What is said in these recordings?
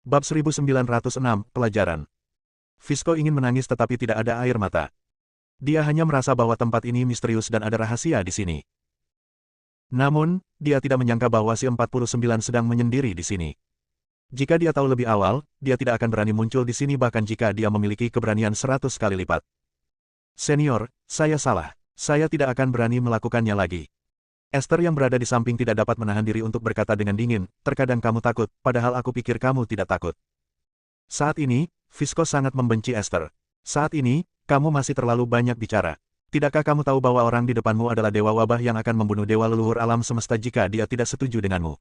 Bab 1906, Pelajaran. Fisco ingin menangis tetapi tidak ada air mata. Dia hanya merasa bahwa tempat ini misterius dan ada rahasia di sini. Namun, dia tidak menyangka bahwa si 49 sedang menyendiri di sini. Jika dia tahu lebih awal, dia tidak akan berani muncul di sini bahkan jika dia memiliki keberanian 100 kali lipat. Senior, saya salah. Saya tidak akan berani melakukannya lagi. Esther yang berada di samping tidak dapat menahan diri untuk berkata dengan dingin, terkadang kamu takut, padahal aku pikir kamu tidak takut. Saat ini, Fisco sangat membenci Esther. Saat ini, kamu masih terlalu banyak bicara. Tidakkah kamu tahu bahwa orang di depanmu adalah dewa wabah yang akan membunuh dewa leluhur alam semesta jika dia tidak setuju denganmu?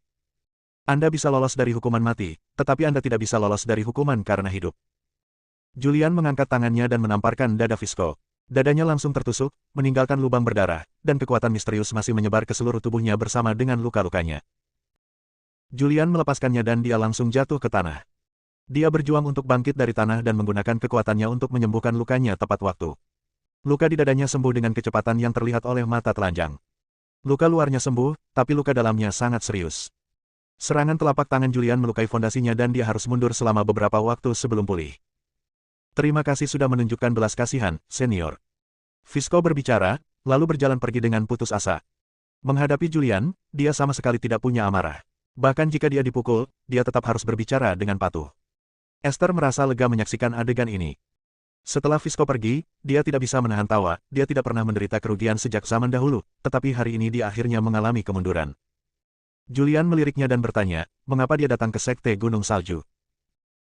Anda bisa lolos dari hukuman mati, tetapi Anda tidak bisa lolos dari hukuman karena hidup. Julian mengangkat tangannya dan menamparkan dada Fisco. Dadanya langsung tertusuk, meninggalkan lubang berdarah, dan kekuatan misterius masih menyebar ke seluruh tubuhnya bersama dengan luka-lukanya. Julian melepaskannya dan dia langsung jatuh ke tanah. Dia berjuang untuk bangkit dari tanah dan menggunakan kekuatannya untuk menyembuhkan lukanya tepat waktu. Luka di dadanya sembuh dengan kecepatan yang terlihat oleh mata telanjang. Luka luarnya sembuh, tapi luka dalamnya sangat serius. Serangan telapak tangan Julian melukai fondasinya dan dia harus mundur selama beberapa waktu sebelum pulih. Terima kasih sudah menunjukkan belas kasihan, senior. Fisco berbicara, lalu berjalan pergi dengan putus asa. Menghadapi Julian, dia sama sekali tidak punya amarah. Bahkan jika dia dipukul, dia tetap harus berbicara dengan patuh. Esther merasa lega menyaksikan adegan ini. Setelah Fisco pergi, dia tidak bisa menahan tawa, dia tidak pernah menderita kerugian sejak zaman dahulu, tetapi hari ini dia akhirnya mengalami kemunduran. Julian meliriknya dan bertanya, mengapa dia datang ke Sekte Gunung Salju?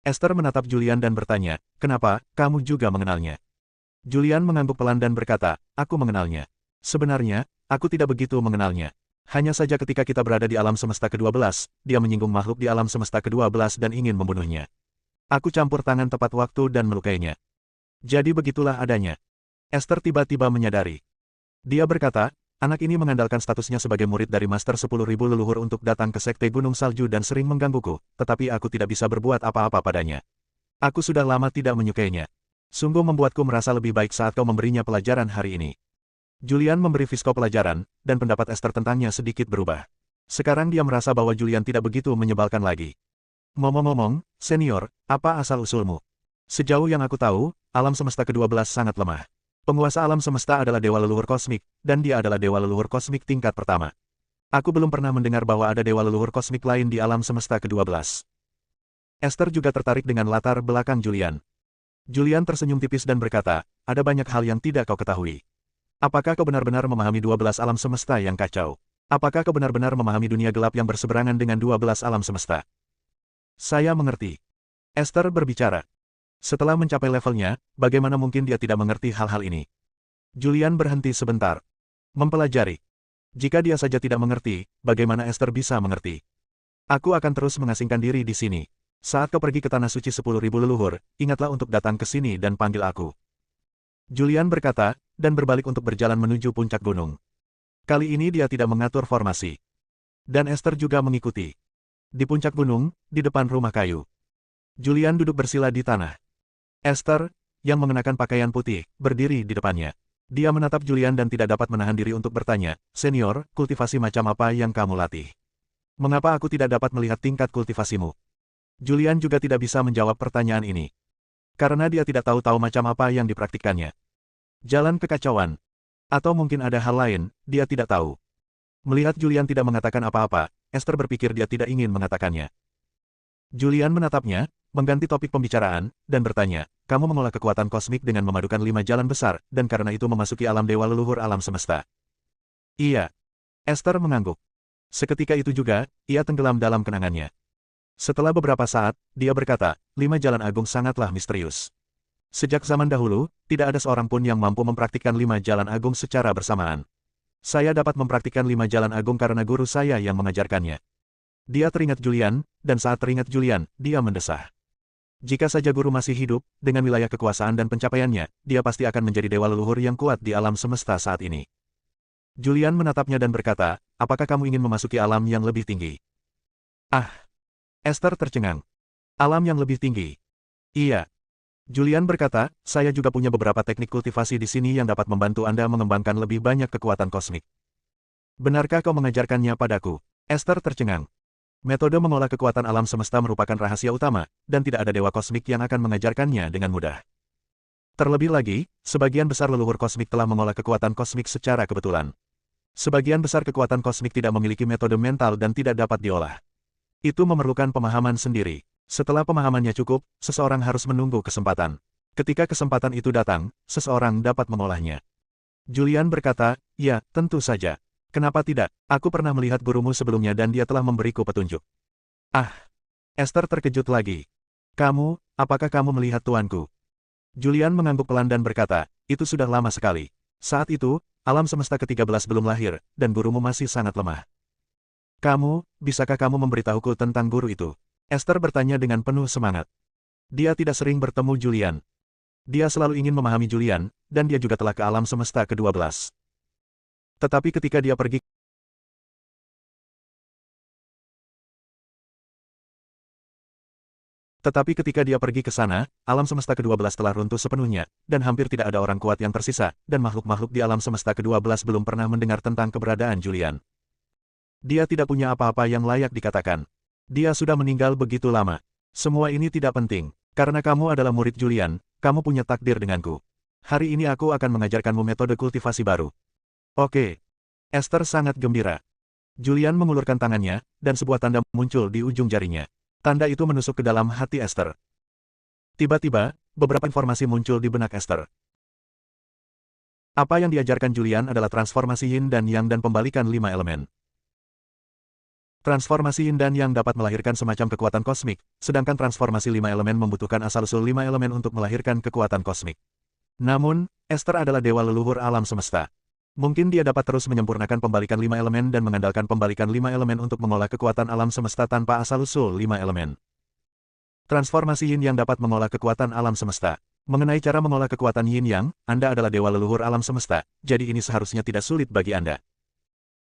Esther menatap Julian dan bertanya, kenapa, kamu juga mengenalnya? Julian mengangguk pelan dan berkata, aku mengenalnya. Sebenarnya, aku tidak begitu mengenalnya. Hanya saja ketika kita berada di alam semesta ke-12, dia menyinggung makhluk di alam semesta ke-12 dan ingin membunuhnya. Aku campur tangan tepat waktu dan melukainya. Jadi begitulah adanya. Esther tiba-tiba menyadari. Dia berkata, anak ini mengandalkan statusnya sebagai murid dari Master 10.000 leluhur untuk datang ke Sekte Gunung Salju dan sering menggangguku, tetapi aku tidak bisa berbuat apa-apa padanya. Aku sudah lama tidak menyukainya. Sungguh membuatku merasa lebih baik saat kau memberinya pelajaran hari ini. Julian memberi Fisco pelajaran, dan pendapat Esther tentangnya sedikit berubah. Sekarang dia merasa bahwa Julian tidak begitu menyebalkan lagi. Ngomong-ngomong, senior, apa asal-usulmu? Sejauh yang aku tahu, alam semesta ke-12 sangat lemah. Penguasa alam semesta adalah dewa leluhur kosmik, dan dia adalah dewa leluhur kosmik tingkat pertama. Aku belum pernah mendengar bahwa ada dewa leluhur kosmik lain di alam semesta ke-12. Esther juga tertarik dengan latar belakang Julian. Julian tersenyum tipis dan berkata, ada banyak hal yang tidak kau ketahui. Apakah kau benar-benar memahami 12 alam semesta yang kacau? Apakah kau benar-benar memahami dunia gelap yang berseberangan dengan 12 alam semesta? Saya mengerti. Esther berbicara. Setelah mencapai levelnya, bagaimana mungkin dia tidak mengerti hal-hal ini? Julian berhenti sebentar. Mempelajari. Jika dia saja tidak mengerti, bagaimana Esther bisa mengerti? Aku akan terus mengasingkan diri di sini. Saat kau pergi ke Tanah Suci 10.000 leluhur, ingatlah untuk datang ke sini dan panggil aku. Julian berkata, dan berbalik untuk berjalan menuju puncak gunung. Kali ini dia tidak mengatur formasi. Dan Esther juga mengikuti. Di puncak gunung, di depan rumah kayu. Julian duduk bersila di tanah. Esther, yang mengenakan pakaian putih, berdiri di depannya. Dia menatap Julian dan tidak dapat menahan diri untuk bertanya, senior, kultivasi macam apa yang kamu latih? Mengapa aku tidak dapat melihat tingkat kultivasimu? Julian juga tidak bisa menjawab pertanyaan ini. Karena dia tidak tahu macam apa yang dipraktikkannya. Jalan kekacauan. Atau mungkin ada hal lain, dia tidak tahu. Melihat Julian tidak mengatakan apa-apa, Esther berpikir dia tidak ingin mengatakannya. Julian menatapnya, mengganti topik pembicaraan, dan bertanya, kamu mengolah kekuatan kosmik dengan memadukan 5 jalan besar, dan karena itu memasuki alam dewa leluhur alam semesta. Iya. Esther mengangguk. Seketika itu juga, ia tenggelam dalam kenangannya. Setelah beberapa saat, dia berkata, 5 jalan agung sangatlah misterius. Sejak zaman dahulu, tidak ada seorang pun yang mampu mempraktikkan 5 jalan agung secara bersamaan. Saya dapat mempraktikkan 5 jalan agung karena guru saya yang mengajarkannya. Dia teringat Julian, dan saat teringat Julian, dia mendesah. Jika saja guru masih hidup, dengan wilayah kekuasaan dan pencapaiannya, dia pasti akan menjadi dewa leluhur yang kuat di alam semesta saat ini. Julian menatapnya dan berkata, apakah kamu ingin memasuki alam yang lebih tinggi? Ah! Esther tercengang. Alam yang lebih tinggi. Iya. Julian berkata, saya juga punya beberapa teknik kultivasi di sini yang dapat membantu Anda mengembangkan lebih banyak kekuatan kosmik. Benarkah kau mengajarkannya padaku? Esther tercengang. Metode mengolah kekuatan alam semesta merupakan rahasia utama, dan tidak ada dewa kosmik yang akan mengajarkannya dengan mudah. Terlebih lagi, sebagian besar leluhur kosmik telah mengolah kekuatan kosmik secara kebetulan. Sebagian besar kekuatan kosmik tidak memiliki metode mental dan tidak dapat diolah. Itu memerlukan pemahaman sendiri. Setelah pemahamannya cukup, seseorang harus menunggu kesempatan. Ketika kesempatan itu datang, seseorang dapat mengolahnya. Julian berkata, ya, tentu saja. Kenapa tidak? Aku pernah melihat gurumu sebelumnya dan dia telah memberiku petunjuk. Ah! Esther terkejut lagi. Kamu, apakah kamu melihat tuanku? Julian mengangguk pelan dan berkata, itu sudah lama sekali. Saat itu, alam semesta ke-13 belum lahir, dan gurumu masih sangat lemah. Bisakah kamu memberitahuku tentang guru itu? Esther bertanya dengan penuh semangat. Dia tidak sering bertemu Julian. Dia selalu ingin memahami Julian, dan dia juga telah ke alam semesta ke-12. Tetapi ketika dia pergi ke sana, alam semesta ke-12 telah runtuh sepenuhnya, dan hampir tidak ada orang kuat yang tersisa, dan makhluk-makhluk di alam semesta ke-12 belum pernah mendengar tentang keberadaan Julian. Dia tidak punya apa-apa yang layak dikatakan. Dia sudah meninggal begitu lama. Semua ini tidak penting. Karena kamu adalah murid Julian, kamu punya takdir denganku. Hari ini aku akan mengajarkanmu metode kultivasi baru. Oke. Esther sangat gembira. Julian mengulurkan tangannya, dan sebuah tanda muncul di ujung jarinya. Tanda itu menusuk ke dalam hati Esther. Tiba-tiba, beberapa informasi muncul di benak Esther. Apa yang diajarkan Julian adalah transformasi yin dan yang dan pembalikan 5 elemen. Transformasi yin dan yang dapat melahirkan semacam kekuatan kosmik, sedangkan transformasi 5 elemen membutuhkan asal-usul 5 elemen untuk melahirkan kekuatan kosmik. Namun, Esther adalah dewa leluhur alam semesta. Mungkin dia dapat terus menyempurnakan pembalikan 5 elemen dan mengandalkan pembalikan 5 elemen untuk mengolah kekuatan alam semesta tanpa asal-usul 5 elemen. Transformasi yin yang dapat mengolah kekuatan alam semesta. Mengenai cara mengolah kekuatan yin yang, Anda adalah dewa leluhur alam semesta, jadi ini seharusnya tidak sulit bagi Anda.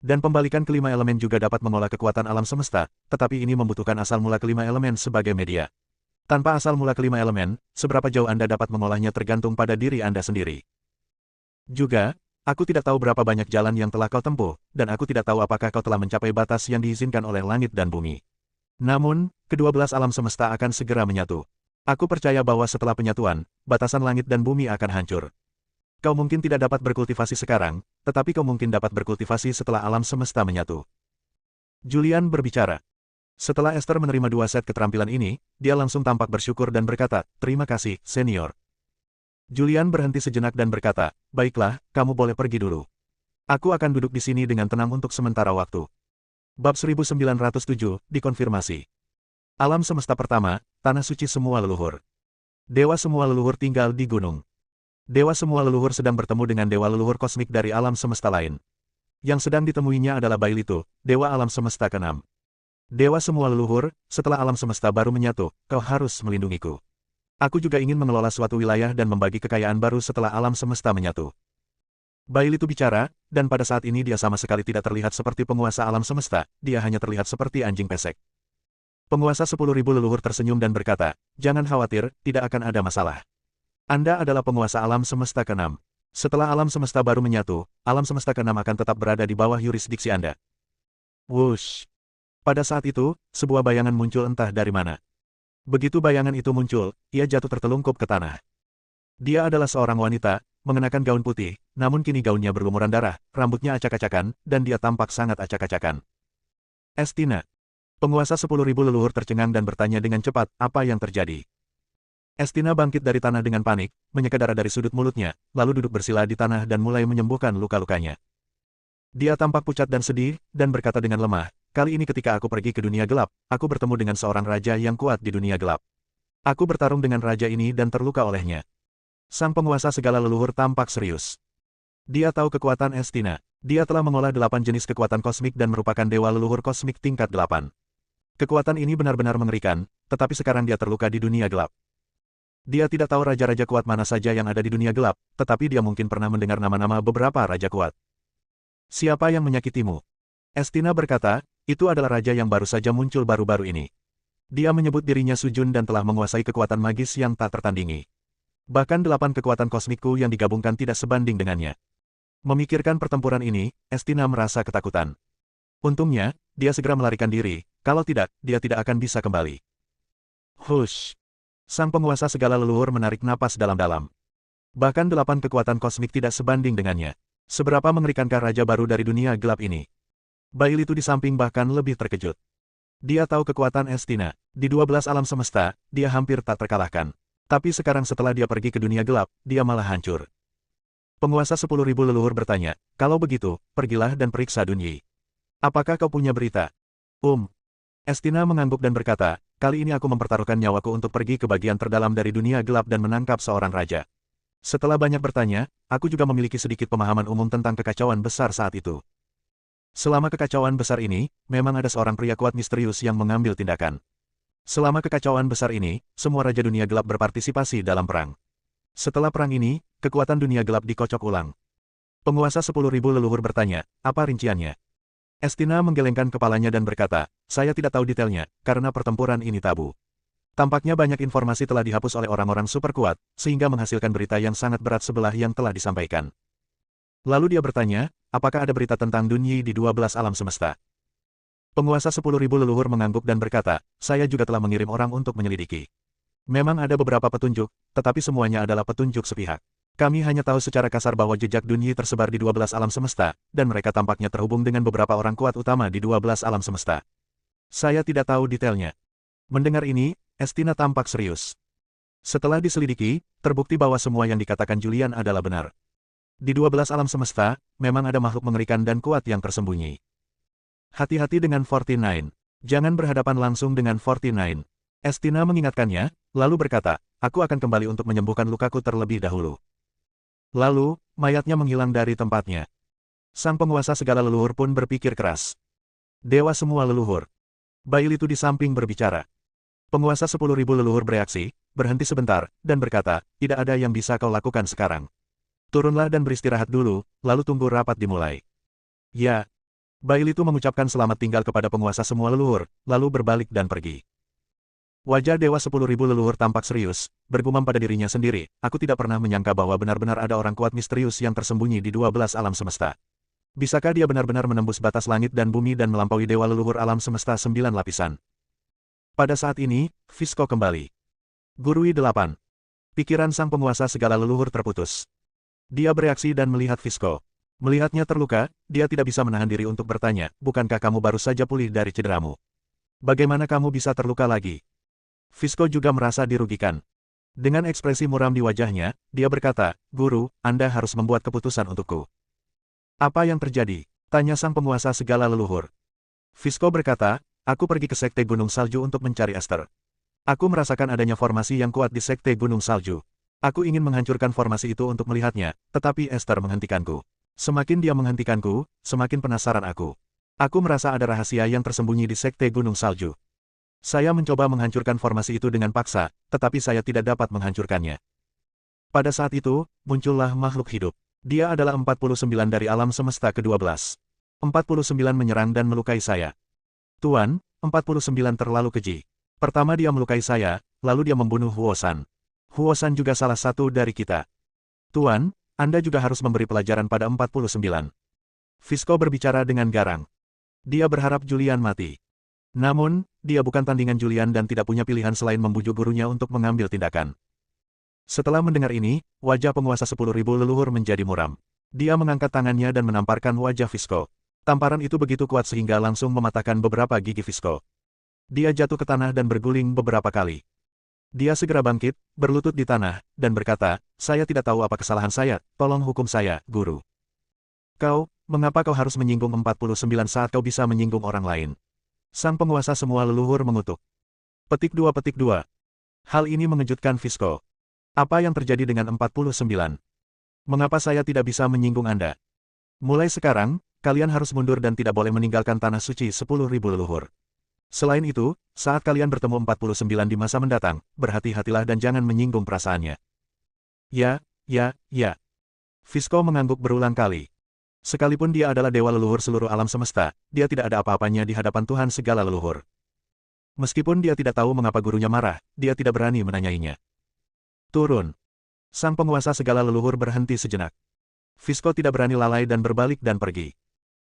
Dan pembalikan kelima elemen juga dapat mengolah kekuatan alam semesta, tetapi ini membutuhkan asal mula kelima elemen sebagai media. Tanpa asal mula kelima elemen, seberapa jauh Anda dapat mengolahnya tergantung pada diri Anda sendiri. Juga, aku tidak tahu berapa banyak jalan yang telah kau tempuh, dan aku tidak tahu apakah kau telah mencapai batas yang diizinkan oleh langit dan bumi. Namun, ke-12 alam semesta akan segera menyatu. Aku percaya bahwa setelah penyatuan, batasan langit dan bumi akan hancur. Kau mungkin tidak dapat berkultivasi sekarang, tetapi kau mungkin dapat berkultivasi setelah alam semesta menyatu. Julian berbicara. Setelah Esther menerima 2 set keterampilan ini, dia langsung tampak bersyukur dan berkata, terima kasih, senior. Julian berhenti sejenak dan berkata, baiklah, kamu boleh pergi dulu. Aku akan duduk di sini dengan tenang untuk sementara waktu. Bab 1907, dikonfirmasi. Alam semesta pertama, tanah suci semua leluhur. Dewa semua leluhur tinggal di gunung. Dewa semua leluhur sedang bertemu dengan dewa leluhur kosmik dari alam semesta lain. Yang sedang ditemuinya adalah Bailitu, dewa alam semesta ke-6. Dewa semua leluhur, setelah alam semesta baru menyatu, kau harus melindungiku. Aku juga ingin mengelola suatu wilayah dan membagi kekayaan baru setelah alam semesta menyatu. Bailitu bicara, dan pada saat ini dia sama sekali tidak terlihat seperti penguasa alam semesta, dia hanya terlihat seperti anjing pesek. Penguasa 10.000 leluhur tersenyum dan berkata, jangan khawatir, tidak akan ada masalah. Anda adalah penguasa alam semesta ke-6. Setelah alam semesta baru menyatu, alam semesta ke-6 akan tetap berada di bawah yurisdiksi Anda. Wush! Pada saat itu, sebuah bayangan muncul entah dari mana. Begitu bayangan itu muncul, ia jatuh tertelungkup ke tanah. Dia adalah seorang wanita, mengenakan gaun putih, namun kini gaunnya berlumuran darah, rambutnya acak-acakan, dan dia tampak sangat acak-acakan. Estina. Penguasa 10.000 leluhur tercengang dan bertanya dengan cepat, apa yang terjadi? Estina bangkit dari tanah dengan panik, menyeka darah dari sudut mulutnya, lalu duduk bersila di tanah dan mulai menyembuhkan luka-lukanya. Dia tampak pucat dan sedih, dan berkata dengan lemah, kali ini ketika aku pergi ke dunia gelap, aku bertemu dengan seorang raja yang kuat di dunia gelap. Aku bertarung dengan raja ini dan terluka olehnya. Sang penguasa segala leluhur tampak serius. Dia tahu kekuatan Estina. Dia telah mengolah 8 jenis kekuatan kosmik dan merupakan dewa leluhur kosmik tingkat 8. Kekuatan ini benar-benar mengerikan, tetapi sekarang dia terluka di dunia gelap. Dia tidak tahu raja-raja kuat mana saja yang ada di dunia gelap, tetapi dia mungkin pernah mendengar nama-nama beberapa raja kuat. Siapa yang menyakitimu? Estina berkata, itu adalah raja yang baru saja muncul baru-baru ini. Dia menyebut dirinya Sujun dan telah menguasai kekuatan magis yang tak tertandingi. Bahkan 8 kekuatan kosmikku yang digabungkan tidak sebanding dengannya. Memikirkan pertempuran ini, Estina merasa ketakutan. Untungnya, dia segera melarikan diri, kalau tidak, dia tidak akan bisa kembali. Hush! Sang penguasa segala leluhur menarik napas dalam-dalam. Bahkan 8 kekuatan kosmik tidak sebanding dengannya. Seberapa mengerikankah raja baru dari dunia gelap ini? Bail itu di samping bahkan lebih terkejut. Dia tahu kekuatan Estina. Di 12 alam semesta, dia hampir tak terkalahkan. Tapi sekarang setelah dia pergi ke dunia gelap, dia malah hancur. Penguasa 10.000 leluhur bertanya, kalau begitu, pergilah dan periksa Dunyi. Apakah kau punya berita? Estina mengangguk dan berkata, kali ini aku mempertaruhkan nyawaku untuk pergi ke bagian terdalam dari dunia gelap dan menangkap seorang raja. Setelah banyak bertanya, aku juga memiliki sedikit pemahaman umum tentang kekacauan besar saat itu. Selama kekacauan besar ini, memang ada seorang pria kuat misterius yang mengambil tindakan. Selama kekacauan besar ini, semua raja dunia gelap berpartisipasi dalam perang. Setelah perang ini, kekuatan dunia gelap dikocok ulang. Penguasa 10.000 leluhur bertanya, apa rinciannya? Estina menggelengkan kepalanya dan berkata, saya tidak tahu detailnya, karena pertempuran ini tabu. Tampaknya banyak informasi telah dihapus oleh orang-orang super kuat, sehingga menghasilkan berita yang sangat berat sebelah yang telah disampaikan. Lalu dia bertanya, apakah ada berita tentang Dunyi di 12 alam semesta? Penguasa 10.000 leluhur mengangguk dan berkata, saya juga telah mengirim orang untuk menyelidiki. Memang ada beberapa petunjuk, tetapi semuanya adalah petunjuk sepihak. Kami hanya tahu secara kasar bahwa jejak Dunyi tersebar di 12 alam semesta, dan mereka tampaknya terhubung dengan beberapa orang kuat utama di 12 alam semesta. Saya tidak tahu detailnya. Mendengar ini, Estina tampak serius. Setelah diselidiki, terbukti bahwa semua yang dikatakan Julian adalah benar. Di 12 alam semesta, memang ada makhluk mengerikan dan kuat yang tersembunyi. Hati-hati dengan 49. Jangan berhadapan langsung dengan 49. Estina mengingatkannya, lalu berkata, aku akan kembali untuk menyembuhkan lukaku terlebih dahulu. Lalu, mayatnya menghilang dari tempatnya. Sang penguasa segala leluhur pun berpikir keras. Dewa semua leluhur. Bail itu di samping berbicara. Penguasa 10.000 leluhur bereaksi, berhenti sebentar, dan berkata, tidak ada yang bisa kau lakukan sekarang. Turunlah dan beristirahat dulu, lalu tunggu rapat dimulai. Ya. Bail itu mengucapkan selamat tinggal kepada penguasa semua leluhur, lalu berbalik dan pergi. Wajah Dewa 10.000 leluhur tampak serius, bergumam pada dirinya sendiri, aku tidak pernah menyangka bahwa benar-benar ada orang kuat misterius yang tersembunyi di 12 alam semesta. Bisakah dia benar-benar menembus batas langit dan bumi dan melampaui Dewa leluhur alam semesta 9 lapisan? Pada saat ini, Fisko kembali. Gurui 8. Pikiran sang penguasa segala leluhur terputus. Dia bereaksi dan melihat Fisko. Melihatnya terluka, dia tidak bisa menahan diri untuk bertanya, bukankah kamu baru saja pulih dari cederamu? Bagaimana kamu bisa terluka lagi? Fisko juga merasa dirugikan. Dengan ekspresi muram di wajahnya, dia berkata, Guru, Anda harus membuat keputusan untukku. Apa yang terjadi? Tanya sang penguasa segala leluhur. Fisko berkata, aku pergi ke Sekte Gunung Salju untuk mencari Esther. Aku merasakan adanya formasi yang kuat di Sekte Gunung Salju. Aku ingin menghancurkan formasi itu untuk melihatnya, tetapi Esther menghentikanku. Semakin dia menghentikanku, semakin penasaran aku. Aku merasa ada rahasia yang tersembunyi di Sekte Gunung Salju. Saya mencoba menghancurkan formasi itu dengan paksa, tetapi saya tidak dapat menghancurkannya. Pada saat itu, muncullah makhluk hidup. Dia adalah 49 dari alam semesta ke-12. 49 menyerang dan melukai saya. Tuan, 49 terlalu keji. Pertama dia melukai saya, lalu dia membunuh Huosan. Huosan juga salah satu dari kita. Tuan, Anda juga harus memberi pelajaran pada 49. Fisko berbicara dengan garang. Dia berharap Julian mati. Namun, dia bukan tandingan Julian dan tidak punya pilihan selain membujuk gurunya untuk mengambil tindakan. Setelah mendengar ini, wajah penguasa 10.000 leluhur menjadi muram. Dia mengangkat tangannya dan menamparkan wajah Fisko. Tamparan itu begitu kuat sehingga langsung mematahkan beberapa gigi Fisko. Dia jatuh ke tanah dan berguling beberapa kali. Dia segera bangkit, berlutut di tanah, dan berkata, saya tidak tahu apa kesalahan saya, tolong hukum saya, Guru. Mengapa kau harus menyinggung 49 saat kau bisa menyinggung orang lain? Sang penguasa semua leluhur mengutuk. Petik 2. Hal ini mengejutkan Fisko. Apa yang terjadi dengan 49? Mengapa saya tidak bisa menyinggung Anda? Mulai sekarang, kalian harus mundur dan tidak boleh meninggalkan tanah suci 10.000 leluhur. Selain itu, saat kalian bertemu 49 di masa mendatang, berhati-hatilah dan jangan menyinggung perasaannya. Ya. Fisko mengangguk berulang kali. Sekalipun dia adalah dewa leluhur seluruh alam semesta, dia tidak ada apa-apanya di hadapan Tuhan segala leluhur. Meskipun dia tidak tahu mengapa gurunya marah, dia tidak berani menanyainya. Turun. Sang penguasa segala leluhur berhenti sejenak. Fisko tidak berani lalai dan berbalik dan pergi.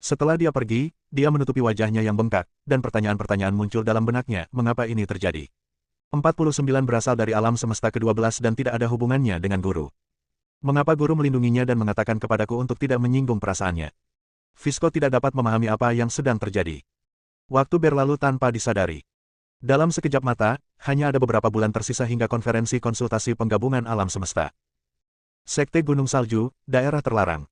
Setelah dia pergi, dia menutupi wajahnya yang bengkak, dan pertanyaan-pertanyaan muncul dalam benaknya, mengapa ini terjadi? 49 berasal dari alam semesta ke-12 dan tidak ada hubungannya dengan guru. Mengapa guru melindunginya dan mengatakan kepadaku untuk tidak menyinggung perasaannya? Fusco tidak dapat memahami apa yang sedang terjadi. Waktu berlalu tanpa disadari. Dalam sekejap mata, hanya ada beberapa bulan tersisa hingga konferensi konsultasi penggabungan alam semesta. Sekte Gunung Salju, daerah terlarang.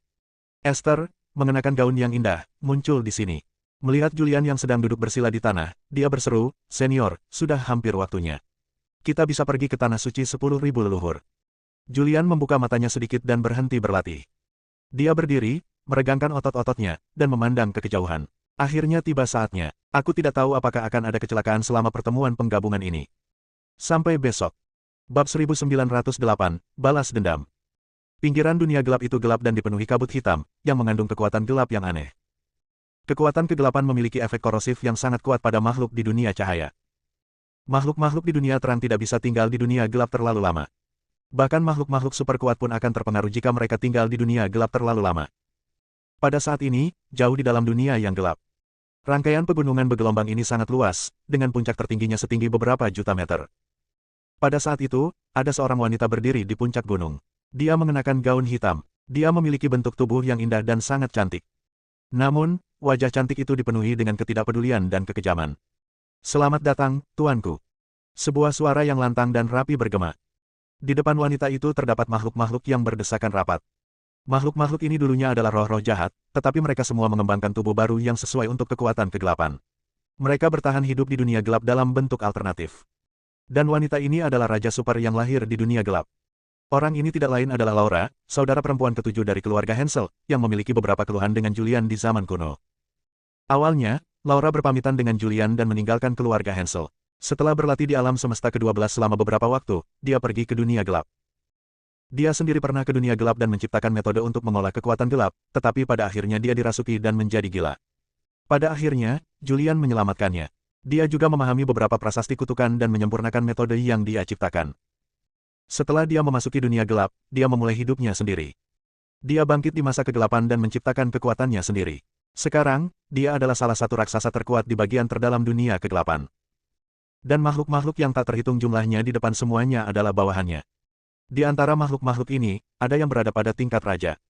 Esther, mengenakan gaun yang indah, muncul di sini. Melihat Julian yang sedang duduk bersila di tanah, dia berseru, "Senior, sudah hampir waktunya. Kita bisa pergi ke tanah suci 10.000 leluhur." Julian membuka matanya sedikit dan berhenti berlatih. Dia berdiri, meregangkan otot-ototnya, dan memandang ke kejauhan. Akhirnya tiba saatnya. Aku tidak tahu apakah akan ada kecelakaan selama pertemuan penggabungan ini. Sampai besok. Bab 1908, Balas Dendam. Pinggiran dunia gelap itu gelap dan dipenuhi kabut hitam, yang mengandung kekuatan gelap yang aneh. Kekuatan kegelapan memiliki efek korosif yang sangat kuat pada makhluk di dunia cahaya. Makhluk-makhluk di dunia terang tidak bisa tinggal di dunia gelap terlalu lama. Bahkan makhluk-makhluk super kuat pun akan terpengaruh jika mereka tinggal di dunia gelap terlalu lama. Pada saat ini, jauh di dalam dunia yang gelap. Rangkaian pegunungan bergelombang ini sangat luas, dengan puncak tertingginya setinggi beberapa juta meter. Pada saat itu, ada seorang wanita berdiri di puncak gunung. Dia mengenakan gaun hitam. Dia memiliki bentuk tubuh yang indah dan sangat cantik. Namun, wajah cantik itu dipenuhi dengan ketidakpedulian dan kekejaman. "Selamat datang, tuanku." Sebuah suara yang lantang dan rapi bergema. Di depan wanita itu terdapat makhluk-makhluk yang berdesakan rapat. Makhluk-makhluk ini dulunya adalah roh-roh jahat, tetapi mereka semua mengembangkan tubuh baru yang sesuai untuk kekuatan kegelapan. Mereka bertahan hidup di dunia gelap dalam bentuk alternatif. Dan wanita ini adalah Raja Super yang lahir di dunia gelap. Orang ini tidak lain adalah Laura, saudara perempuan ketujuh dari keluarga Hansel, yang memiliki beberapa keluhan dengan Julian di zaman kuno. Awalnya, Laura berpamitan dengan Julian dan meninggalkan keluarga Hansel. Setelah berlatih di alam semesta ke-12 selama beberapa waktu, dia pergi ke dunia gelap. Dia sendiri pernah ke dunia gelap dan menciptakan metode untuk mengolah kekuatan gelap, tetapi pada akhirnya dia dirasuki dan menjadi gila. Pada akhirnya, Julian menyelamatkannya. Dia juga memahami beberapa prasasti kutukan dan menyempurnakan metode yang dia ciptakan. Setelah dia memasuki dunia gelap, dia memulai hidupnya sendiri. Dia bangkit di masa kegelapan dan menciptakan kekuatannya sendiri. Sekarang, dia adalah salah satu raksasa terkuat di bagian terdalam dunia kegelapan. Dan makhluk-makhluk yang tak terhitung jumlahnya di depan semuanya adalah bawahannya. Di antara makhluk-makhluk ini, ada yang berada pada tingkat raja.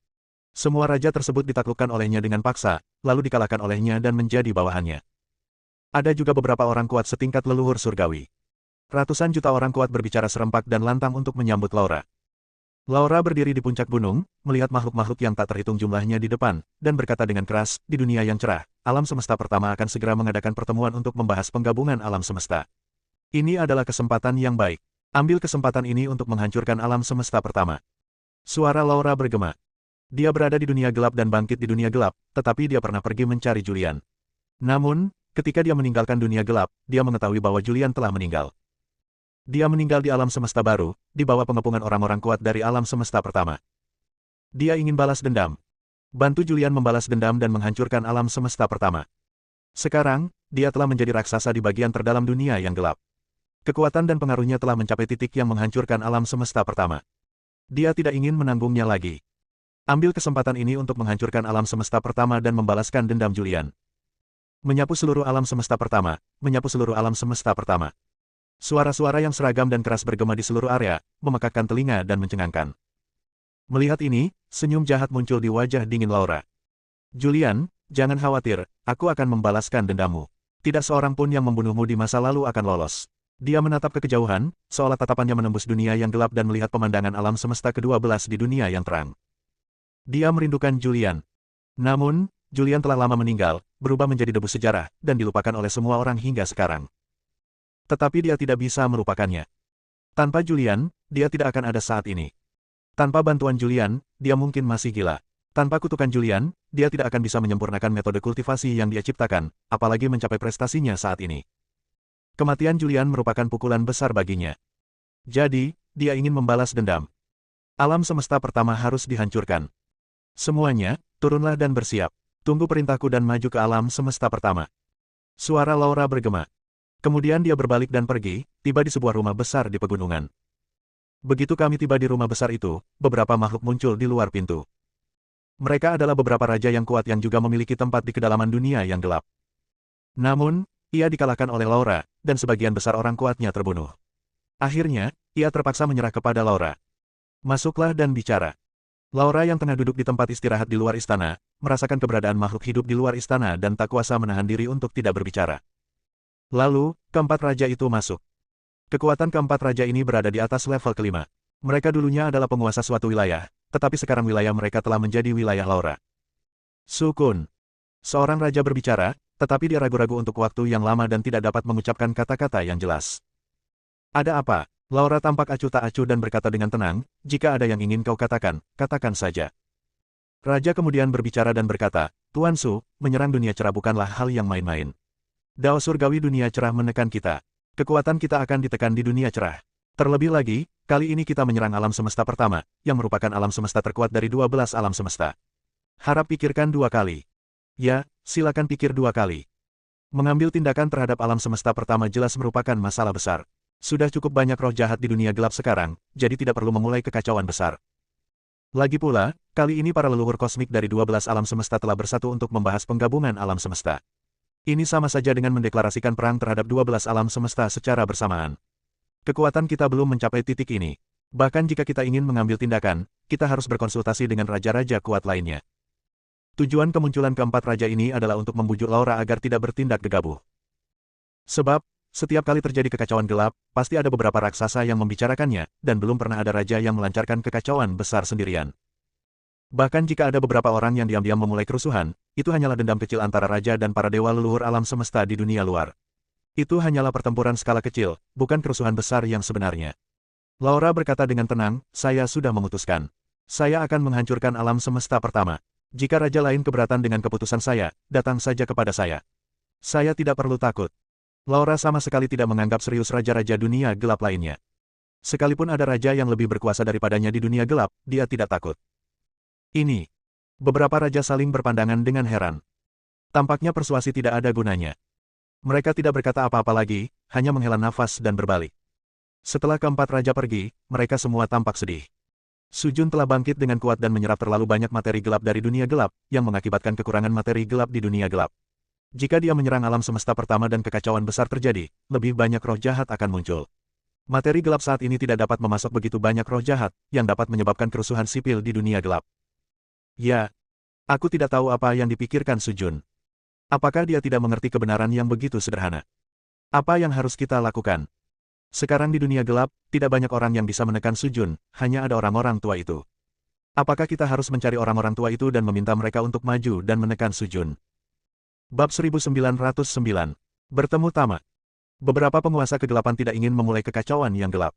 Semua raja tersebut ditaklukkan olehnya dengan paksa, lalu dikalahkan olehnya dan menjadi bawahannya. Ada juga beberapa orang kuat setingkat leluhur surgawi. Ratusan juta orang kuat berbicara serempak dan lantang untuk menyambut Laura. Laura berdiri di puncak gunung, melihat makhluk-makhluk yang tak terhitung jumlahnya di depan, dan berkata dengan keras, "Di dunia yang cerah, alam semesta pertama akan segera mengadakan pertemuan untuk membahas penggabungan alam semesta. Ini adalah kesempatan yang baik. Ambil kesempatan ini untuk menghancurkan alam semesta pertama." Suara Laura bergema. Dia berada di dunia gelap dan bangkit di dunia gelap, tetapi dia pernah pergi mencari Julian. Namun, ketika dia meninggalkan dunia gelap, dia mengetahui bahwa Julian telah meninggal. Dia meninggal di alam semesta baru, di bawah pengepungan orang-orang kuat dari alam semesta pertama. Dia ingin balas dendam. Bantu Julian membalas dendam dan menghancurkan alam semesta pertama. Sekarang, dia telah menjadi raksasa di bagian terdalam dunia yang gelap. Kekuatan dan pengaruhnya telah mencapai titik yang menghancurkan alam semesta pertama. Dia tidak ingin menanggungnya lagi. Ambil kesempatan ini untuk menghancurkan alam semesta pertama dan membalaskan dendam Julian. Menyapu seluruh alam semesta pertama, menyapu seluruh alam semesta pertama. Suara-suara yang seragam dan keras bergema di seluruh area, memekakkan telinga dan mencengangkan. Melihat ini, senyum jahat muncul di wajah dingin Laura. "Julian, jangan khawatir, aku akan membalaskan dendammu. Tidak seorang pun yang membunuhmu di masa lalu akan lolos." Dia menatap ke kejauhan, seolah tatapannya menembus dunia yang gelap dan melihat pemandangan alam semesta ke-12 di dunia yang terang. Dia merindukan Julian. Namun, Julian telah lama meninggal, berubah menjadi debu sejarah, dan dilupakan oleh semua orang hingga sekarang. Tetapi dia tidak bisa melupakannya. Tanpa Julian, dia tidak akan ada saat ini. Tanpa bantuan Julian, dia mungkin masih gila. Tanpa kutukan Julian, dia tidak akan bisa menyempurnakan metode kultivasi yang dia ciptakan, apalagi mencapai prestasinya saat ini. Kematian Julian merupakan pukulan besar baginya. Jadi, dia ingin membalas dendam. Alam semesta pertama harus dihancurkan. Semuanya, turunlah dan bersiap. Tunggu perintahku dan maju ke alam semesta pertama. Suara Laura bergema. Kemudian dia berbalik dan pergi, tiba di sebuah rumah besar di pegunungan. Begitu kami tiba di rumah besar itu, beberapa makhluk muncul di luar pintu. Mereka adalah beberapa raja yang kuat yang juga memiliki tempat di kedalaman dunia yang gelap. Namun, ia dikalahkan oleh Laura, dan sebagian besar orang kuatnya terbunuh. Akhirnya, ia terpaksa menyerah kepada Laura. Masuklah dan bicara. Laura yang tengah duduk di tempat istirahat di luar istana, merasakan keberadaan makhluk hidup di luar istana dan tak kuasa menahan diri untuk tidak berbicara. Lalu, keempat raja itu masuk. Kekuatan keempat raja ini berada di atas level kelima. Mereka dulunya adalah penguasa suatu wilayah, tetapi sekarang wilayah mereka telah menjadi wilayah Laura. Sukun. Seorang raja berbicara, tetapi dia ragu-ragu untuk waktu yang lama dan tidak dapat mengucapkan kata-kata yang jelas. Ada apa? Laura tampak acuh tak acuh dan berkata dengan tenang, jika ada yang ingin kau katakan, katakan saja. Raja kemudian berbicara dan berkata, Tuan Su, menyerang dunia cerah bukanlah hal yang main-main. Dao surgawi dunia cerah menekan kita. Kekuatan kita akan ditekan di dunia cerah. Terlebih lagi, kali ini kita menyerang alam semesta pertama, yang merupakan alam semesta terkuat dari 12 alam semesta. Harap pikirkan 2 kali. Ya, silakan pikir 2 kali. Mengambil tindakan terhadap alam semesta pertama jelas merupakan masalah besar. Sudah cukup banyak roh jahat di dunia gelap sekarang, jadi tidak perlu memulai kekacauan besar. Lagi pula, kali ini para leluhur kosmik dari 12 alam semesta telah bersatu untuk membahas penggabungan alam semesta. Ini sama saja dengan mendeklarasikan perang terhadap 12 alam semesta secara bersamaan. Kekuatan kita belum mencapai titik ini. Bahkan jika kita ingin mengambil tindakan, kita harus berkonsultasi dengan raja-raja kuat lainnya. Tujuan kemunculan keempat raja ini adalah untuk membujuk Laura agar tidak bertindak gegabah. Sebab, setiap kali terjadi kekacauan gelap, pasti ada beberapa raksasa yang membicarakannya, dan belum pernah ada raja yang melancarkan kekacauan besar sendirian. Bahkan jika ada beberapa orang yang diam-diam memulai kerusuhan, itu hanyalah dendam kecil antara raja dan para dewa leluhur alam semesta di dunia luar. Itu hanyalah pertempuran skala kecil, bukan kerusuhan besar yang sebenarnya. Laura berkata dengan tenang, saya sudah memutuskan. Saya akan menghancurkan alam semesta pertama. Jika raja lain keberatan dengan keputusan saya, datang saja kepada saya. Saya tidak perlu takut. Laura sama sekali tidak menganggap serius raja-raja dunia gelap lainnya. Sekalipun ada raja yang lebih berkuasa daripadanya di dunia gelap, dia tidak takut. Ini. Beberapa raja saling berpandangan dengan heran. Tampaknya persuasi tidak ada gunanya. Mereka tidak berkata apa-apa lagi, hanya menghela nafas dan berbalik. Setelah keempat raja pergi, mereka semua tampak sedih. Sujun telah bangkit dengan kuat dan menyerap terlalu banyak materi gelap dari dunia gelap, yang mengakibatkan kekurangan materi gelap di dunia gelap. Jika dia menyerang alam semesta pertama dan kekacauan besar terjadi, lebih banyak roh jahat akan muncul. Materi gelap saat ini tidak dapat memasok begitu banyak roh jahat, yang dapat menyebabkan kerusuhan sipil di dunia gelap. Ya, aku tidak tahu apa yang dipikirkan Sujun. Apakah dia tidak mengerti kebenaran yang begitu sederhana? Apa yang harus kita lakukan? Sekarang di dunia gelap, tidak banyak orang yang bisa menekan Sujun, hanya ada orang-orang tua itu. Apakah kita harus mencari orang-orang tua itu dan meminta mereka untuk maju dan menekan Sujun? Bab 1909. Bertemu tamak. Beberapa penguasa kegelapan tidak ingin memulai kekacauan yang gelap.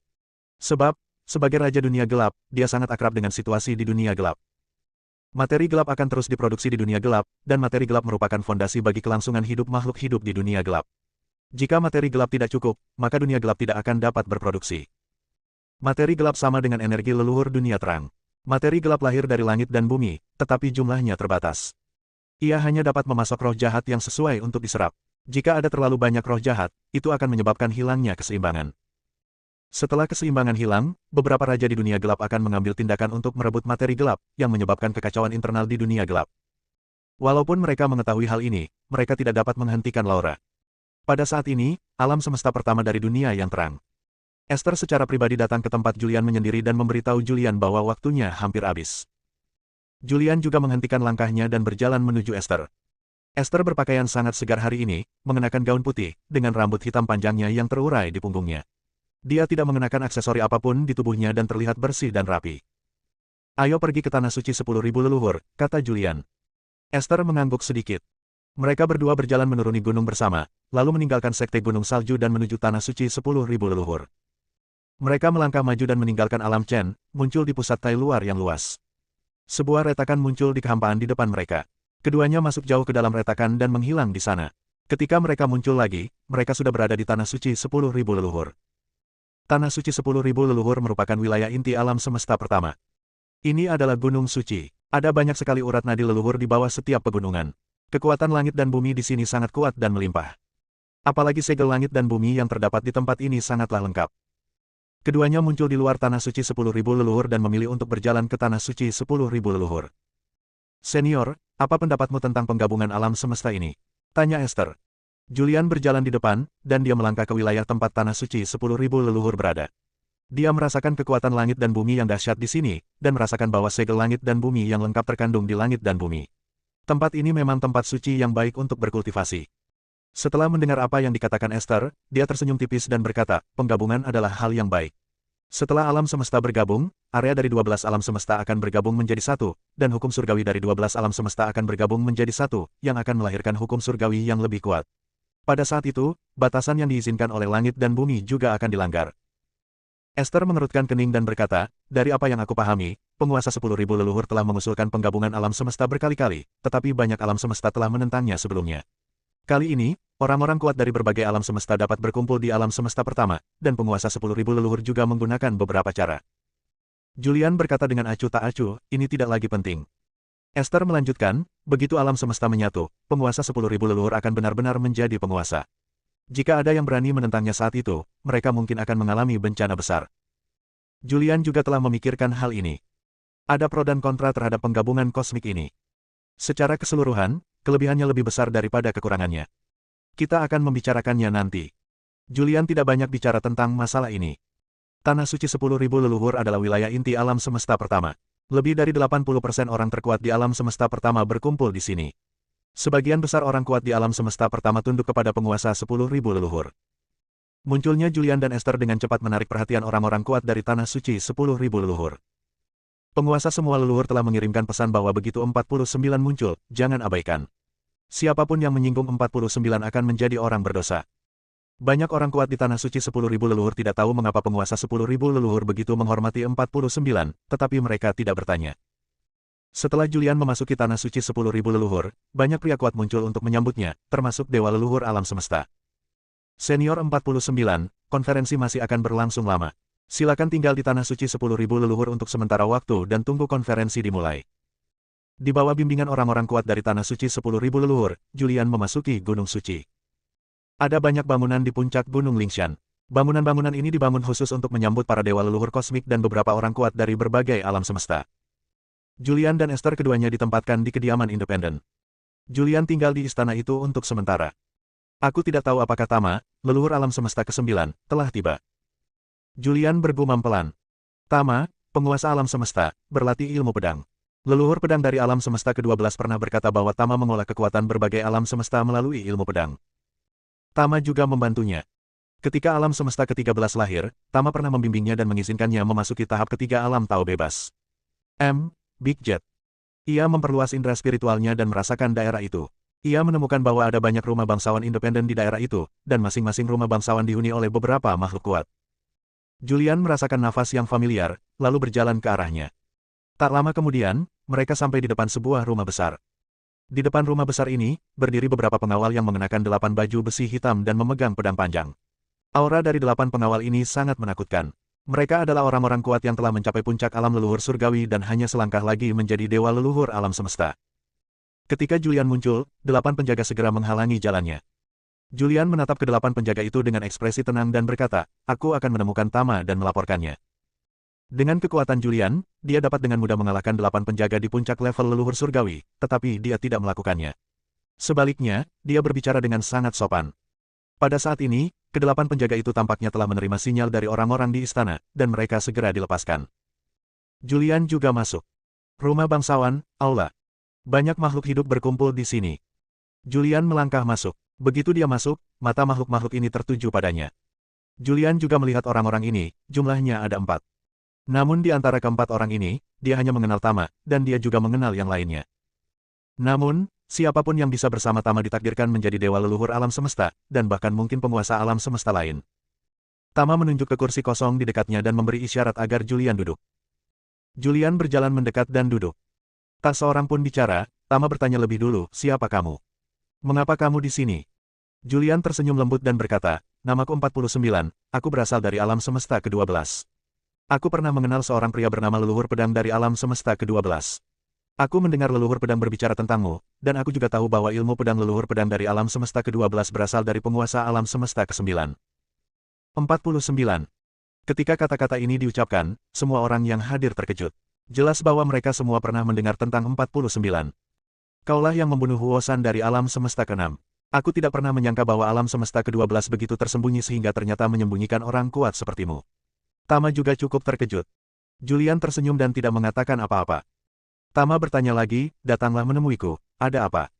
Sebab, sebagai raja dunia gelap, dia sangat akrab dengan situasi di dunia gelap. Materi gelap akan terus diproduksi di dunia gelap, dan materi gelap merupakan fondasi bagi kelangsungan hidup makhluk hidup di dunia gelap. Jika materi gelap tidak cukup, maka dunia gelap tidak akan dapat berproduksi. Materi gelap sama dengan energi leluhur dunia terang. Materi gelap lahir dari langit dan bumi, tetapi jumlahnya terbatas. Ia hanya dapat memasok roh jahat yang sesuai untuk diserap. Jika ada terlalu banyak roh jahat, itu akan menyebabkan hilangnya keseimbangan. Setelah keseimbangan hilang, beberapa raja di dunia gelap akan mengambil tindakan untuk merebut materi gelap, yang menyebabkan kekacauan internal di dunia gelap. Walaupun mereka mengetahui hal ini, mereka tidak dapat menghentikan Laura. Pada saat ini, alam semesta pertama dari dunia yang terang. Esther secara pribadi datang ke tempat Julian menyendiri dan memberitahu Julian bahwa waktunya hampir habis. Julian juga menghentikan langkahnya dan berjalan menuju Esther. Esther berpakaian sangat segar hari ini, mengenakan gaun putih, dengan rambut hitam panjangnya yang terurai di punggungnya. Dia tidak mengenakan aksesori apapun di tubuhnya dan terlihat bersih dan rapi. Ayo pergi ke Tanah Suci 10.000 leluhur, kata Julian. Esther mengangguk sedikit. Mereka berdua berjalan menuruni gunung bersama, lalu meninggalkan sekte gunung salju dan menuju Tanah Suci 10.000 leluhur. Mereka melangkah maju dan meninggalkan alam Chen, muncul di pusat Tai luar yang luas. Sebuah retakan muncul di kehampaan di depan mereka. Keduanya masuk jauh ke dalam retakan dan menghilang di sana. Ketika mereka muncul lagi, mereka sudah berada di Tanah Suci 10.000 leluhur. Tanah Suci 10.000 leluhur merupakan wilayah inti alam semesta pertama. Ini adalah Gunung Suci. Ada banyak sekali urat nadi leluhur di bawah setiap pegunungan. Kekuatan langit dan bumi di sini sangat kuat dan melimpah. Apalagi segel langit dan bumi yang terdapat di tempat ini sangatlah lengkap. Keduanya muncul di luar Tanah Suci 10.000 leluhur dan memilih untuk berjalan ke Tanah Suci 10.000 leluhur. Senior, apa pendapatmu tentang penggabungan alam semesta ini? Tanya Esther. Julian berjalan di depan, dan dia melangkah ke wilayah tempat tanah suci 10.000 leluhur berada. Dia merasakan kekuatan langit dan bumi yang dahsyat di sini, dan merasakan bahwa segel langit dan bumi yang lengkap terkandung di langit dan bumi. Tempat ini memang tempat suci yang baik untuk berkultivasi. Setelah mendengar apa yang dikatakan Esther, dia tersenyum tipis dan berkata, penggabungan adalah hal yang baik. Setelah alam semesta bergabung, area dari 12 alam semesta akan bergabung menjadi satu, dan hukum surgawi dari 12 alam semesta akan bergabung menjadi satu, yang akan melahirkan hukum surgawi yang lebih kuat. Pada saat itu, batasan yang diizinkan oleh langit dan bumi juga akan dilanggar. Esther mengerutkan kening dan berkata, dari apa yang aku pahami, penguasa 10.000 leluhur telah mengusulkan penggabungan alam semesta berkali-kali, tetapi banyak alam semesta telah menentangnya sebelumnya. Kali ini, orang-orang kuat dari berbagai alam semesta dapat berkumpul di alam semesta pertama, dan penguasa 10.000 leluhur juga menggunakan beberapa cara. Julian berkata dengan acuh tak acuh, ini tidak lagi penting. Esther melanjutkan, begitu alam semesta menyatu, penguasa 10.000 leluhur akan benar-benar menjadi penguasa. Jika ada yang berani menentangnya saat itu, mereka mungkin akan mengalami bencana besar. Julian juga telah memikirkan hal ini. Ada pro dan kontra terhadap penggabungan kosmik ini. Secara keseluruhan, kelebihannya lebih besar daripada kekurangannya. Kita akan membicarakannya nanti. Julian tidak banyak bicara tentang masalah ini. Tanah suci 10.000 leluhur adalah wilayah inti alam semesta pertama. Lebih dari 80% orang terkuat di alam semesta pertama berkumpul di sini. Sebagian besar orang kuat di alam semesta pertama tunduk kepada penguasa 10.000 leluhur. Munculnya Julian dan Esther dengan cepat menarik perhatian orang-orang kuat dari tanah suci 10.000 leluhur. Penguasa semua leluhur telah mengirimkan pesan bahwa begitu 49 muncul, jangan abaikan. Siapapun yang menyinggung 49 akan menjadi orang berdosa. Banyak orang kuat di tanah suci 10.000 leluhur tidak tahu mengapa penguasa 10.000 leluhur begitu menghormati 49, tetapi mereka tidak bertanya. Setelah Julian memasuki tanah suci 10.000 leluhur, banyak pria kuat muncul untuk menyambutnya, termasuk dewa leluhur alam semesta. Senior 49, konferensi masih akan berlangsung lama. Silakan tinggal di tanah suci 10.000 leluhur untuk sementara waktu dan tunggu konferensi dimulai. Di bawah bimbingan orang-orang kuat dari tanah suci 10.000 leluhur, Julian memasuki Gunung Suci. Ada banyak bangunan di puncak Gunung Lingshan. Bangunan-bangunan ini dibangun khusus untuk menyambut para dewa leluhur kosmik dan beberapa orang kuat dari berbagai alam semesta. Julian dan Esther keduanya ditempatkan di kediaman independen. Julian tinggal di istana itu untuk sementara. Aku tidak tahu apakah Tama, leluhur alam semesta ke-9, telah tiba. Julian bergumam pelan. Tama, penguasa alam semesta, berlatih ilmu pedang. Leluhur pedang dari alam semesta ke-12 pernah berkata bahwa Tama mengolah kekuatan berbagai alam semesta melalui ilmu pedang. Tama juga membantunya. Ketika alam semesta ke-13 lahir, Tama pernah membimbingnya dan mengizinkannya memasuki tahap ketiga alam Tao bebas. Big Jet. Ia memperluas indera spiritualnya dan merasakan daerah itu. Ia menemukan bahwa ada banyak rumah bangsawan independen di daerah itu, dan masing-masing rumah bangsawan dihuni oleh beberapa makhluk kuat. Julian merasakan nafas yang familiar, lalu berjalan ke arahnya. Tak lama kemudian, mereka sampai di depan sebuah rumah besar. Di depan rumah besar ini, berdiri beberapa pengawal yang mengenakan 8 baju besi hitam dan memegang pedang panjang. Aura dari 8 pengawal ini sangat menakutkan. Mereka adalah orang-orang kuat yang telah mencapai puncak alam leluhur surgawi dan hanya selangkah lagi menjadi dewa leluhur alam semesta. Ketika Julian muncul, 8 penjaga segera menghalangi jalannya. Julian menatap ke 8 penjaga itu dengan ekspresi tenang dan berkata, aku akan menemukan Tama dan melaporkannya. Dengan kekuatan Julian, dia dapat dengan mudah mengalahkan 8 penjaga di puncak level leluhur surgawi, tetapi dia tidak melakukannya. Sebaliknya, dia berbicara dengan sangat sopan. Pada saat ini, ke-8 penjaga itu tampaknya telah menerima sinyal dari orang-orang di istana, dan mereka segera dilepaskan. Julian juga masuk. Rumah bangsawan, aula. Banyak makhluk hidup berkumpul di sini. Julian melangkah masuk. Begitu dia masuk, mata makhluk-makhluk ini tertuju padanya. Julian juga melihat orang-orang ini, jumlahnya ada 4. Namun di antara keempat orang ini, dia hanya mengenal Tama, dan dia juga mengenal yang lainnya. Namun, siapapun yang bisa bersama Tama ditakdirkan menjadi dewa leluhur alam semesta, dan bahkan mungkin penguasa alam semesta lain. Tama menunjuk ke kursi kosong di dekatnya dan memberi isyarat agar Julian duduk. Julian berjalan mendekat dan duduk. Tak seorang pun bicara, Tama bertanya lebih dulu, siapa kamu? Mengapa kamu di sini? Julian tersenyum lembut dan berkata, namaku 49, aku berasal dari alam semesta ke-12. Aku pernah mengenal seorang pria bernama leluhur pedang dari alam semesta ke-12. Aku mendengar leluhur pedang berbicara tentangmu, dan aku juga tahu bahwa ilmu pedang leluhur pedang dari alam semesta ke-12 berasal dari penguasa alam semesta ke-9. 49. Ketika kata-kata ini diucapkan, semua orang yang hadir terkejut. Jelas bahwa mereka semua pernah mendengar tentang 49. Kaulah yang membunuh Huosan dari alam semesta ke-6. Aku tidak pernah menyangka bahwa alam semesta ke-12 begitu tersembunyi sehingga ternyata menyembunyikan orang kuat sepertimu. Tama juga cukup terkejut. Julian tersenyum dan tidak mengatakan apa-apa. Tama bertanya lagi, datanglah menemuiku, ada apa?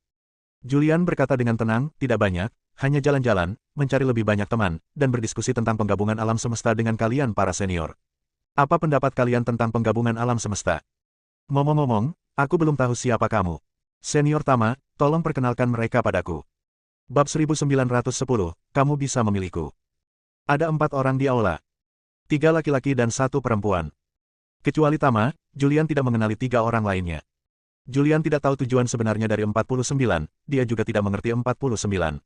Julian berkata dengan tenang, tidak banyak, hanya jalan-jalan, mencari lebih banyak teman, dan berdiskusi tentang penggabungan alam semesta dengan kalian para senior. Apa pendapat kalian tentang penggabungan alam semesta? Ngomong-ngomong, aku belum tahu siapa kamu. Senior Tama, tolong perkenalkan mereka padaku. Bab 1910, kamu bisa memilihku. Ada 4 orang di aula. 3 laki-laki dan 1 perempuan. Kecuali Tama, Julian tidak mengenali 3 orang lainnya. Julian tidak tahu tujuan sebenarnya dari 49, dia juga tidak mengerti 49.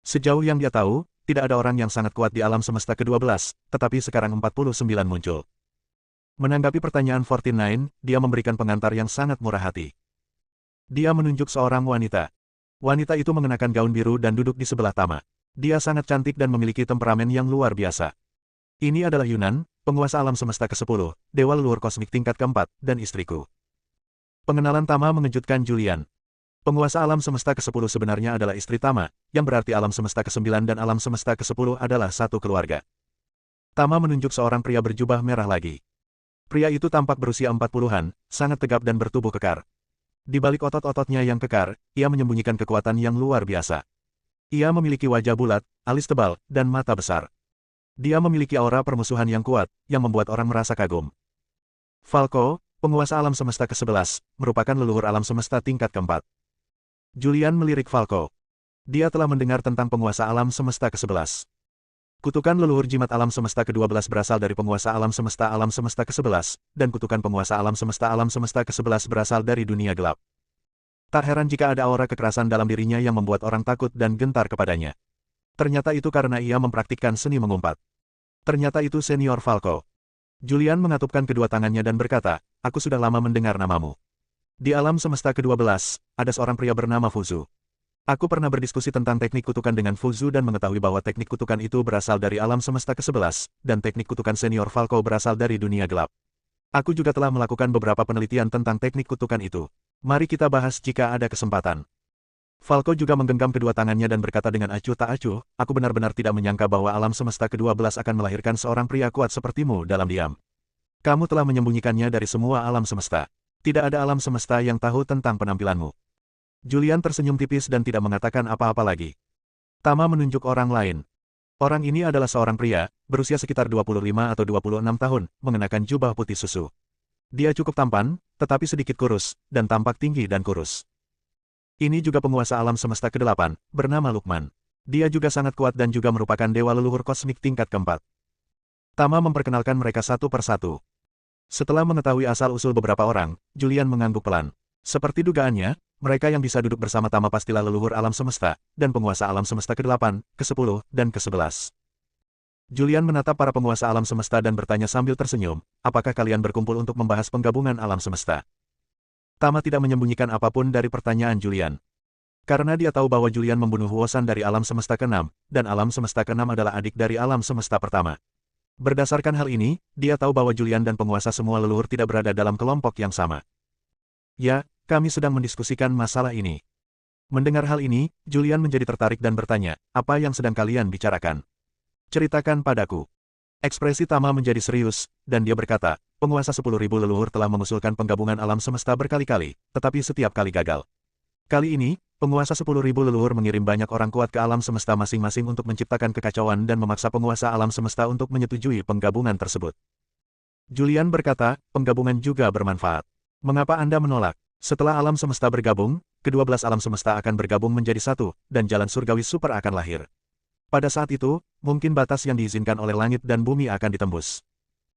Sejauh yang dia tahu, tidak ada orang yang sangat kuat di alam semesta ke-12, tetapi sekarang 49 muncul. Menanggapi pertanyaan 49, dia memberikan pengantar yang sangat murah hati. Dia menunjuk seorang wanita. Wanita itu mengenakan gaun biru dan duduk di sebelah Tama. Dia sangat cantik dan memiliki temperamen yang luar biasa. Ini adalah Yunan, penguasa alam semesta ke-10, dewa leluhur kosmik tingkat ke-4, dan istriku. Pengenalan Tama mengejutkan Julian. Penguasa alam semesta ke-10 sebenarnya adalah istri Tama, yang berarti alam semesta ke-9 dan alam semesta ke-10 adalah satu keluarga. Tama menunjuk seorang pria berjubah merah lagi. Pria itu tampak berusia 40-an, sangat tegap dan bertubuh kekar. Di balik otot-ototnya yang kekar, ia menyembunyikan kekuatan yang luar biasa. Ia memiliki wajah bulat, alis tebal, dan mata besar. Dia memiliki aura permusuhan yang kuat, yang membuat orang merasa kagum. Falco, penguasa alam semesta ke-11, merupakan leluhur alam semesta tingkat ke-4. Julian melirik Falco. Dia telah mendengar tentang penguasa alam semesta ke-11. Kutukan leluhur jimat alam semesta ke-12 berasal dari penguasa alam semesta ke-11, dan kutukan penguasa alam semesta ke-11 berasal dari dunia gelap. Tak heran jika ada aura kekerasan dalam dirinya yang membuat orang takut dan gentar kepadanya. Ternyata itu karena ia mempraktikkan seni mengumpat. Ternyata itu senior Falco. Julian mengatupkan kedua tangannya dan berkata, aku sudah lama mendengar namamu. Di alam semesta ke-12, ada seorang pria bernama Fuzu. Aku pernah berdiskusi tentang teknik kutukan dengan Fuzu dan mengetahui bahwa teknik kutukan itu berasal dari alam semesta ke-11, dan teknik kutukan senior Falco berasal dari dunia gelap. Aku juga telah melakukan beberapa penelitian tentang teknik kutukan itu. Mari kita bahas jika ada kesempatan. Falco juga menggenggam kedua tangannya dan berkata dengan acuh tak acuh, aku benar-benar tidak menyangka bahwa alam semesta ke-12 akan melahirkan seorang pria kuat sepertimu dalam diam. Kamu telah menyembunyikannya dari semua alam semesta. Tidak ada alam semesta yang tahu tentang penampilanmu. Julian tersenyum tipis dan tidak mengatakan apa-apa lagi. Tama menunjuk orang lain. Orang ini adalah seorang pria, berusia sekitar 25 atau 26 tahun, mengenakan jubah putih susu. Dia cukup tampan, tetapi sedikit kurus, dan tampak tinggi dan kurus. Ini juga penguasa alam semesta ke-8, bernama Lukman. Dia juga sangat kuat dan juga merupakan dewa leluhur kosmik tingkat ke-4. Tama memperkenalkan mereka satu persatu. Setelah mengetahui asal-usul beberapa orang, Julian mengangguk pelan. Seperti dugaannya, mereka yang bisa duduk bersama Tama pastilah leluhur alam semesta, dan penguasa alam semesta ke-8, ke-10, dan ke-11. Julian menatap para penguasa alam semesta dan bertanya sambil tersenyum, apakah kalian berkumpul untuk membahas penggabungan alam semesta? Tama tidak menyembunyikan apapun dari pertanyaan Julian. Karena dia tahu bahwa Julian membunuh Huosan dari alam semesta ke-6, dan alam semesta ke-6 adalah adik dari alam semesta pertama. Berdasarkan hal ini, dia tahu bahwa Julian dan penguasa semua leluhur tidak berada dalam kelompok yang sama. Ya, kami sedang mendiskusikan masalah ini. Mendengar hal ini, Julian menjadi tertarik dan bertanya, apa yang sedang kalian bicarakan? Ceritakan padaku. Ekspresi Tama menjadi serius, dan dia berkata, penguasa 10.000 leluhur telah mengusulkan penggabungan alam semesta berkali-kali, tetapi setiap kali gagal. Kali ini, penguasa 10.000 leluhur mengirim banyak orang kuat ke alam semesta masing-masing untuk menciptakan kekacauan dan memaksa penguasa alam semesta untuk menyetujui penggabungan tersebut. Julian berkata, penggabungan juga bermanfaat. Mengapa Anda menolak? Setelah alam semesta bergabung, ke-12 alam semesta akan bergabung menjadi satu, dan jalan surgawi super akan lahir. Pada saat itu, mungkin batas yang diizinkan oleh langit dan bumi akan ditembus.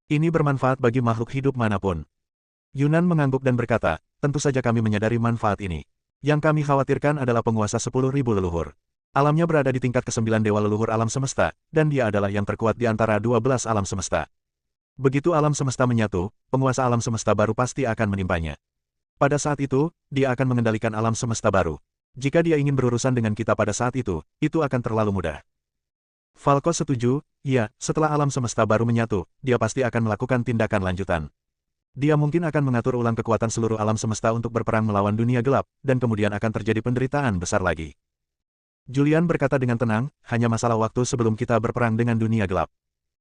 Ini bermanfaat bagi makhluk hidup manapun. Yunan mengangguk dan berkata, tentu saja kami menyadari manfaat ini. Yang kami khawatirkan adalah penguasa 10.000 leluhur. Alamnya berada di tingkat ke-9 dewa leluhur alam semesta, dan dia adalah yang terkuat di antara 12 alam semesta. Begitu alam semesta menyatu, penguasa alam semesta baru pasti akan menimpanya. Pada saat itu, dia akan mengendalikan alam semesta baru. Jika dia ingin berurusan dengan kita pada saat itu akan terlalu mudah. Falco setuju, ya, setelah alam semesta baru menyatu, dia pasti akan melakukan tindakan lanjutan. Dia mungkin akan mengatur ulang kekuatan seluruh alam semesta untuk berperang melawan dunia gelap, dan kemudian akan terjadi penderitaan besar lagi. Julian berkata dengan tenang, hanya masalah waktu sebelum kita berperang dengan dunia gelap.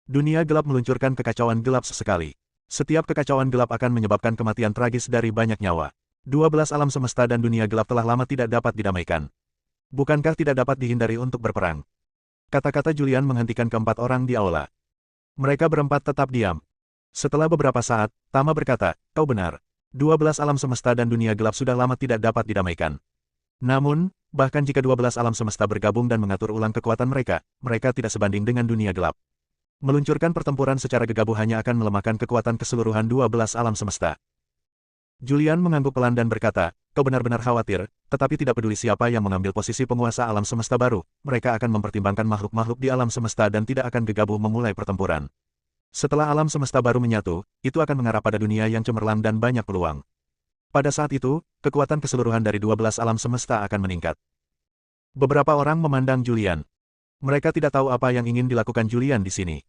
Dunia gelap meluncurkan kekacauan gelap sesekali. Setiap kekacauan gelap akan menyebabkan kematian tragis dari banyak nyawa. 12 alam semesta dan dunia gelap telah lama tidak dapat didamaikan. Bukankah tidak dapat dihindari untuk berperang? Kata-kata Julian menghentikan keempat orang di aula. Mereka berempat tetap diam. Setelah beberapa saat, Tama berkata, kau benar. 12 alam semesta dan dunia gelap sudah lama tidak dapat didamaikan. Namun, bahkan jika 12 alam semesta bergabung dan mengatur ulang kekuatan mereka, mereka tidak sebanding dengan dunia gelap. Meluncurkan pertempuran secara gegabah hanya akan melemahkan kekuatan keseluruhan 12 alam semesta. Julian mengangguk pelan dan berkata, kau benar-benar khawatir, tetapi tidak peduli siapa yang mengambil posisi penguasa alam semesta baru, mereka akan mempertimbangkan makhluk-makhluk di alam semesta dan tidak akan gegabah memulai pertempuran. Setelah alam semesta baru menyatu, itu akan mengarah pada dunia yang cemerlang dan banyak peluang. Pada saat itu, kekuatan keseluruhan dari 12 alam semesta akan meningkat. Beberapa orang memandang Julian. Mereka tidak tahu apa yang ingin dilakukan Julian di sini.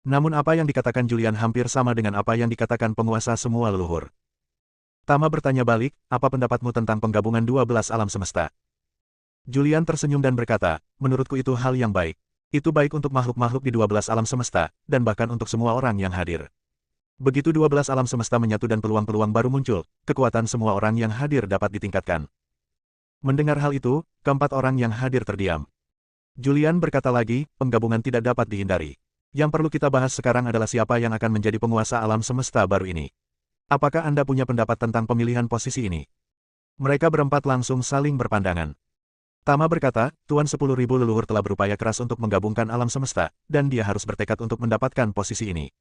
Namun apa yang dikatakan Julian hampir sama dengan apa yang dikatakan penguasa semua leluhur. Tama bertanya balik, apa pendapatmu tentang penggabungan 12 alam semesta? Julian tersenyum dan berkata, menurutku itu hal yang baik. Itu baik untuk makhluk-makhluk di 12 alam semesta, dan bahkan untuk semua orang yang hadir. Begitu 12 alam semesta menyatu dan peluang-peluang baru muncul, kekuatan semua orang yang hadir dapat ditingkatkan. Mendengar hal itu, keempat orang yang hadir terdiam. Julian berkata lagi, penggabungan tidak dapat dihindari. Yang perlu kita bahas sekarang adalah siapa yang akan menjadi penguasa alam semesta baru ini. Apakah Anda punya pendapat tentang pemilihan posisi ini? Mereka berempat langsung saling berpandangan. Tama berkata, Tuan 10.000 leluhur telah berupaya keras untuk menggabungkan alam semesta, dan dia harus bertekad untuk mendapatkan posisi ini.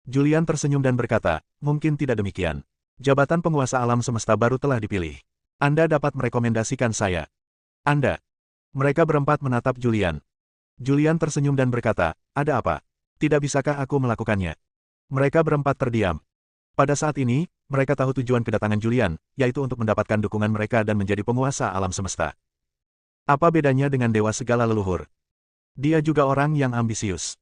Julian tersenyum dan berkata, mungkin tidak demikian. Jabatan penguasa alam semesta baru telah dipilih. Anda dapat merekomendasikan saya. Anda. Mereka berempat menatap Julian. Julian tersenyum dan berkata, ada apa? Tidak bisakah aku melakukannya? Mereka berempat terdiam. Pada saat ini, mereka tahu tujuan kedatangan Julian, yaitu untuk mendapatkan dukungan mereka dan menjadi penguasa alam semesta. Apa bedanya dengan dewa segala leluhur? Dia juga orang yang ambisius.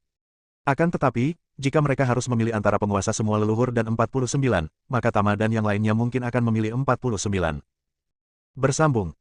Akan tetapi, jika mereka harus memilih antara penguasa semua leluhur dan 49, maka Tama dan yang lainnya mungkin akan memilih 49. Bersambung.